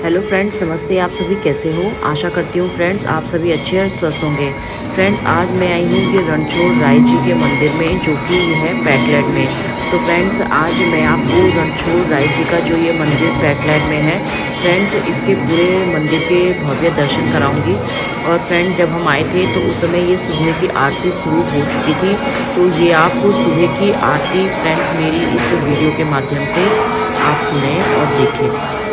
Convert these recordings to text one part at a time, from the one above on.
Hello friends, नमस्ते। आप सभी कैसे हो? आशा करती हूँ फ्रेंड्स आप सभी अच्छे और स्वस्थ होंगे। फ्रेंड्स, आज मैं आई हूँ कि रणछोड़ राय जी के मंदिर में, जो कि है पैटलैंड में। तो फ्रेंड्स, आज मैं आपको रणछोड़ राय जी का जो ये मंदिर पैटलैंड में है, फ्रेंड्स इसके पूरे मंदिर के भव्य दर्शन कराऊंगी। और फ्रेंड्स, जब हम आए थे तो उस समय ये सुबह की आरती शुरू हो चुकी थी। तो ये आप सुबह की आरती फ्रेंड्स मेरी इस वीडियो के माध्यम से आप सुने और देखें।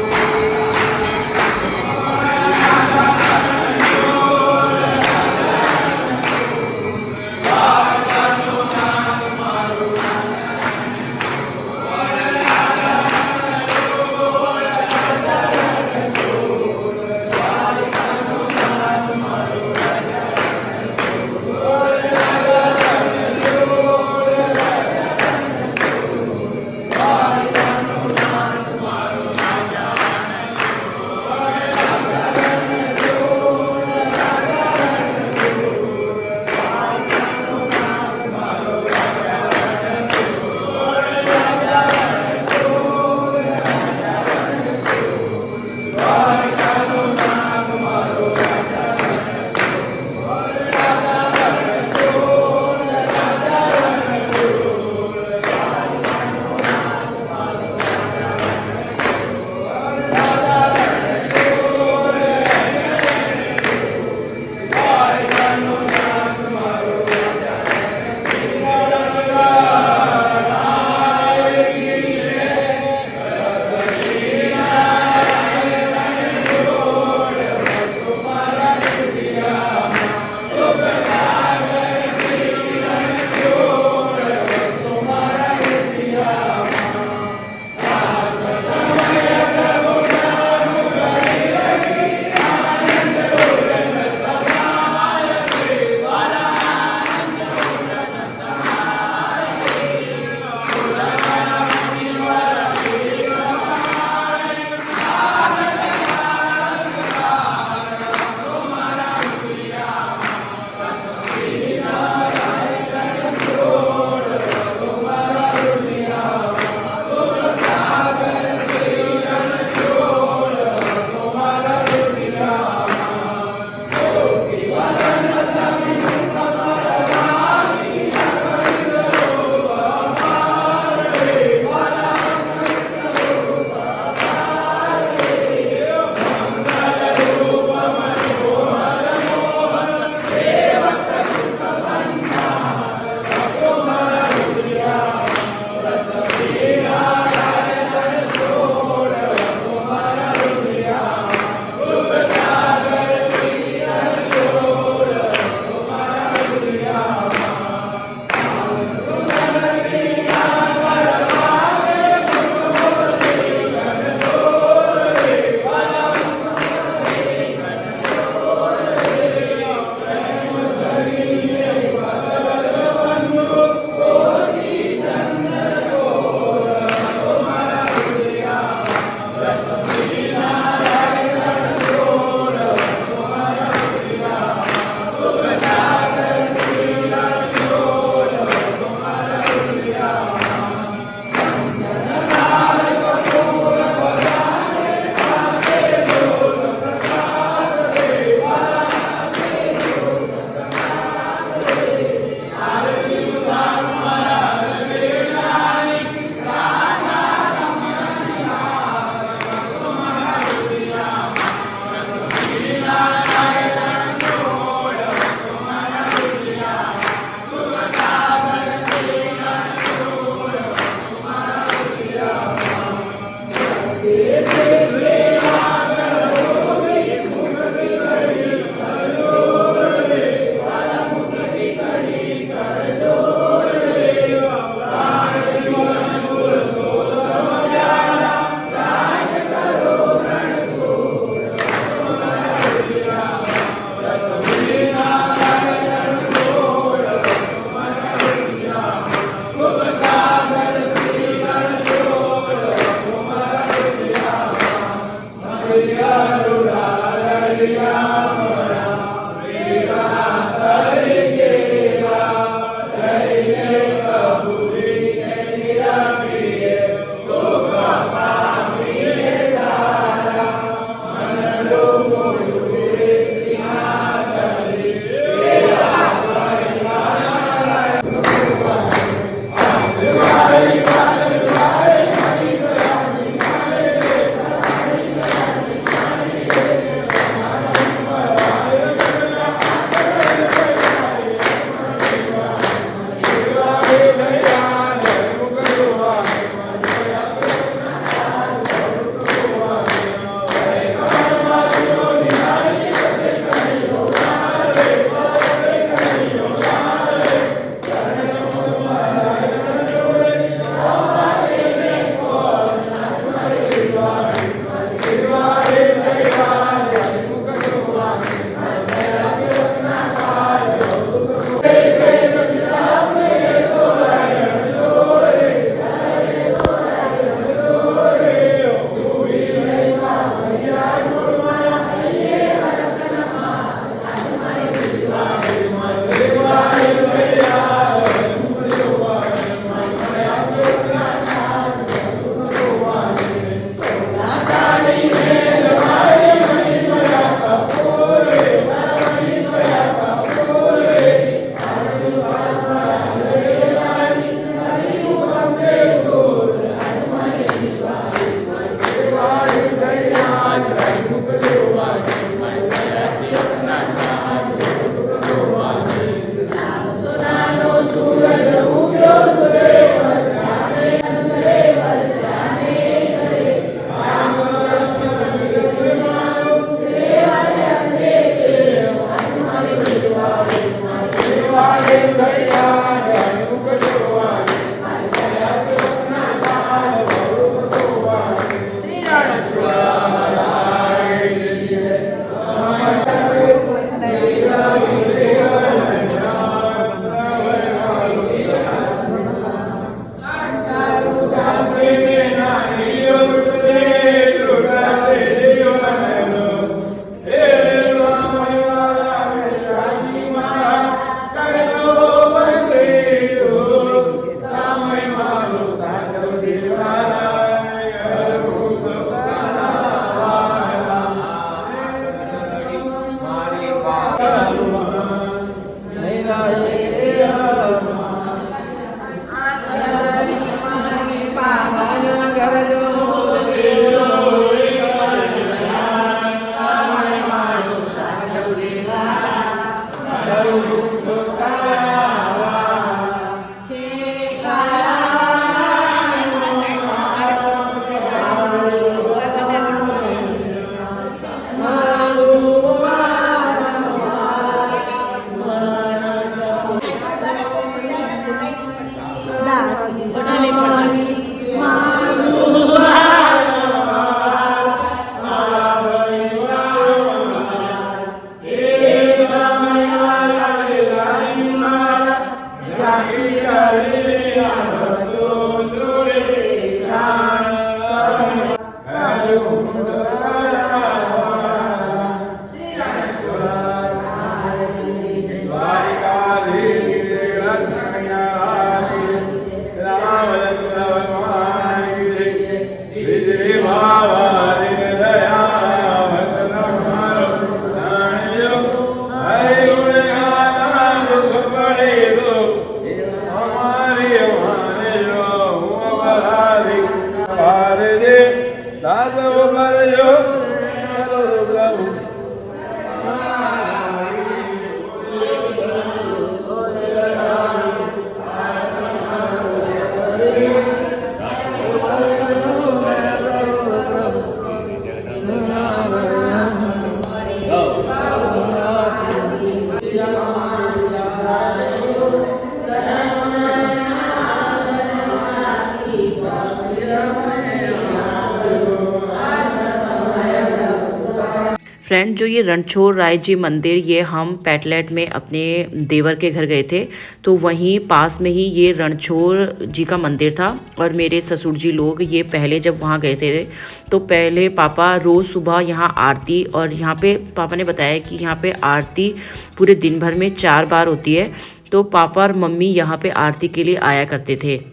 फ्रेंड जो ये रणछोड़ राय जी मंदिर, ये हम पेटलैट में अपने देवर के घर गए थे, तो वहीं पास में ही ये रणछोड़ जी का मंदिर था। और मेरे ससुर जी लोग ये पहले जब वहाँ गए थे तो पहले पापा रोज़ सुबह यहाँ आरती, और यहाँ पे पापा ने बताया कि यहाँ पे आरती पूरे दिन भर में 4 बार होती है। तो पापा और मम्मी यहाँ पे आरती के लिए आया करते थे।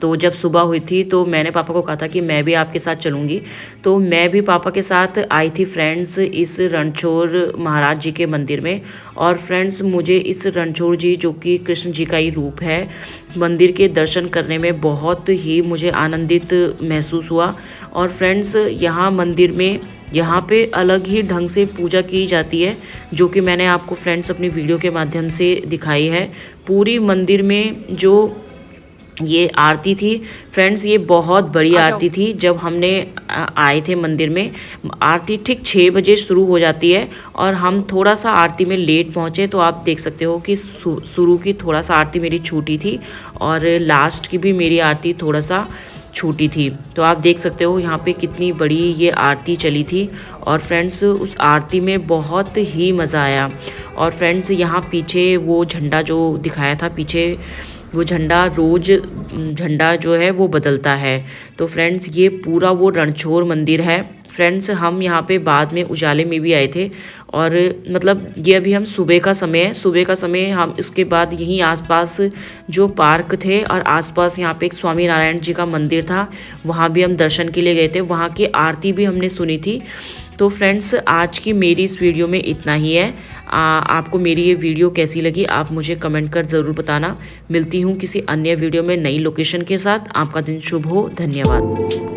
तो जब सुबह हुई थी तो मैंने पापा को कहा था कि मैं भी आपके साथ चलूँगी, तो मैं भी पापा के साथ आई थी फ्रेंड्स इस रणछोड़ महाराज जी के मंदिर में। और फ्रेंड्स मुझे इस रणछोड़ जी, जो कि कृष्ण जी का ही रूप है, मंदिर के दर्शन करने में बहुत ही मुझे आनंदित महसूस हुआ। और फ्रेंड्स यहाँ मंदिर में यहाँ पे अलग ही ढंग से पूजा की जाती है, जो कि मैंने आपको फ्रेंड्स अपनी वीडियो के माध्यम से दिखाई है। पूरी मंदिर में जो ये आरती थी फ्रेंड्स, ये बहुत बड़ी आरती थी। जब हमने आए थे मंदिर में, आरती ठीक 6 बजे शुरू हो जाती है, और हम थोड़ा सा आरती में लेट पहुँचे। तो आप देख सकते हो कि शुरू की थोड़ा सा आरती मेरी छूटी थी, और लास्ट की भी मेरी आरती थोड़ा सा छूटी थी। तो आप देख सकते हो यहाँ पे कितनी बड़ी ये आरती चली थी। और फ्रेंड्स उस आरती में बहुत ही मज़ा आया। और फ्रेंड्स यहाँ पीछे वो झंडा जो दिखाया था, पीछे वो झंडा रोज़ झंडा जो है वो बदलता है। तो फ्रेंड्स ये पूरा वो रणछोड़ मंदिर है। फ्रेंड्स हम यहाँ पे बाद में उजाले में भी आए थे, और मतलब ये अभी हम सुबह का समय है, सुबह का समय हम इसके बाद यहीं आसपास जो पार्क थे, और आसपास यहाँ पे एक स्वामी नारायण जी का मंदिर था, वहाँ भी हम दर्शन के लिए गए थे, वहाँ की आरती भी हमने सुनी थी। तो फ्रेंड्स आज की मेरी इस वीडियो में इतना ही है। आपको मेरी ये वीडियो कैसी लगी आप मुझे कमेंट कर ज़रूर बताना। मिलती हूँ किसी अन्य वीडियो में नई लोकेशन के साथ। आपका दिन शुभ हो। धन्यवाद।